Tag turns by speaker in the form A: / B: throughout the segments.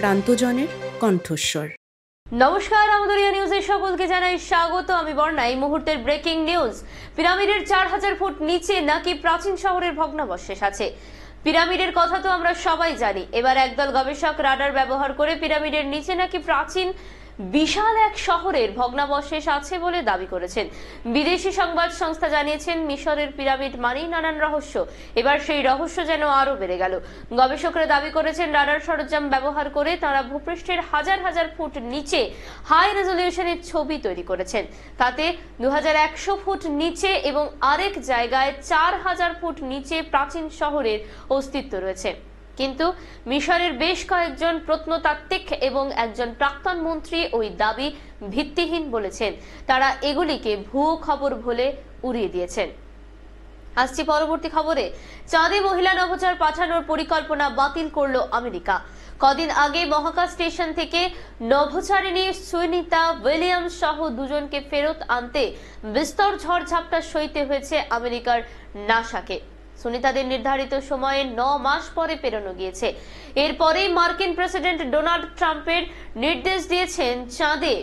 A: প্রান্তজনের কণ্ঠস্বর।
B: নমস্কার, আমদরিয়া নিউজের সকলকে জানাই স্বাগত। আমি বর্ণা। এই মুহূর্তের ব্রেকিং নিউজ। পিরামিডের 4000 ফুট নিচে নাকি প্রাচীন শহরের ভগ্নাবশেষ আছে। পিরামিডের কথা তো আমরা সবাই জানি। এবার একদল গবেষক রাডার ব্যবহার করে পিরামিডের নিচে নাকি প্রাচীন বিশাল এক শহরের ভগ্নাবশেষ আছে বলে দাবি করেছেন। বিদেশি সংবাদ সংস্থা জানিয়েছেন, মিশরের পিরামিড মানেই নানান রহস্য। এবার সেই রহস্য যেন আরো বেড়ে গেল। গবেষকরা দাবি করেছেন, রাডার সরঞ্জাম ব্যবহার করে তারা ভূপৃষ্ঠের হাজার হাজার ফুট নিচে হাই রেজলিউশনের ছবি তৈরি করেছেন। তাতে 2100 ফুট নিচে এবং আরেক জায়গায় 4000 ফুট নিচে প্রাচীন শহরের অস্তিত্ব রয়েছে। কিন্তু মিশরের বেশ কয়েকজন প্রত্নতাত্ত্বিক এবং একজন প্রাক্তন মন্ত্রী ওই দাবি ভিত্তিহীন বলেছেন। তারা এগুলিকে ভুয়ো খবর বলে উড়িয়ে দিয়েছেন। আসছি পরবর্তী খবরে। চাঁদে মহিলা নভোচার পাঠানোর পরিকল্পনা বাতিল করল আমেরিকা। কদিন আগে মহাকাশ স্টেশন থেকে নভোচারিণী সুনিতা উইলিয়ামস সহ দুজনকে ফেরত আনতে বিস্তর ঝড়ঝাপটা সইতে হয়েছে আমেরিকার নাসাকে। সুনিতাদের নির্ধারিত সময়ে 9 মাস পরে ফেরানো গিয়েছে। এরপরেই মার্কিন প্রেসিডেন্ট ডোনাল্ড ট্রাম্পের নির্দেশ দিয়েছেন, চাঁদে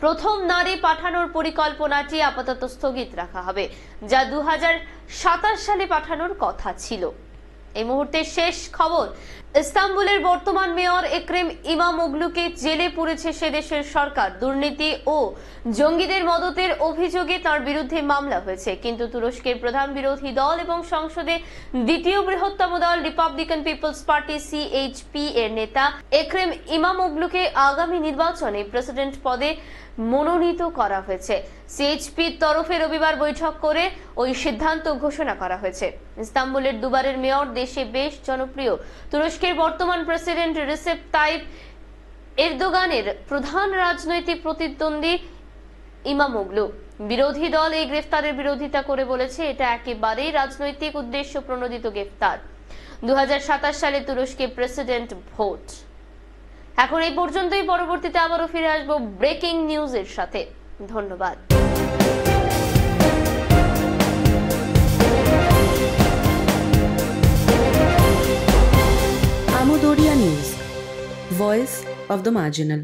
B: প্রথম নারী পাঠানোর পরিকল্পনাটি আপাতত স্থগিত রাখা হবে, যা 2027 সালে পাঠানোর কথা ছিল। এই মুহূর্তে শেষ খবর। ইস্তাম্বুলের বর্তমান মেয়র এক্রেম ইমামোগলুকে জেলে পুরেছে সে দেশের সরকার। দুর্নীতি ও জঙ্গিদের মদতের অভিযোগে তার বিরুদ্ধে মামলা হয়েছে। কিন্তু তুরস্কের প্রধান বিরোধী দল এবং সংসদে দ্বিতীয় বৃহত্তম দল রিপাবলিকান পিপলস পার্টি সিএইচপি এর নেতা এক্রেম ইমামোগলুকে আগামী নির্বাচনে প্রেসিডেন্ট পদে মনোনীত করা হয়েছে। সিএইচপির তরফে রবিবার বৈঠক করে ওই সিদ্ধান্ত ঘোষণা করা হয়েছে। ইস্তাম্বুলের দুবারের মেয়র, দেশে বেশ জনপ্রিয় তুরস্কের বর্তমান প্রেসিডেন্ট রিসেপ তাইপ এরদোগানের প্রধান রাজনৈতিক প্রতিদ্বন্দ্বী ইমামোগলু। বিরোধী দল এই গ্রেফতারের বিরোধিতা করে বলেছে, এটা একেবারেই রাজনৈতিক উদ্দেশ্য প্রণোদিত গ্রেফতার। 2027 সালে তুরস্কে প্রেসিডেন্ট ভোট। এখন এই পর্যন্তই। পরবর্তীতে আবারও ফিরে আসবো ব্রেকিং নিউজের সাথে। ধন্যবাদ।
A: Amdariya news, voice of the marginal.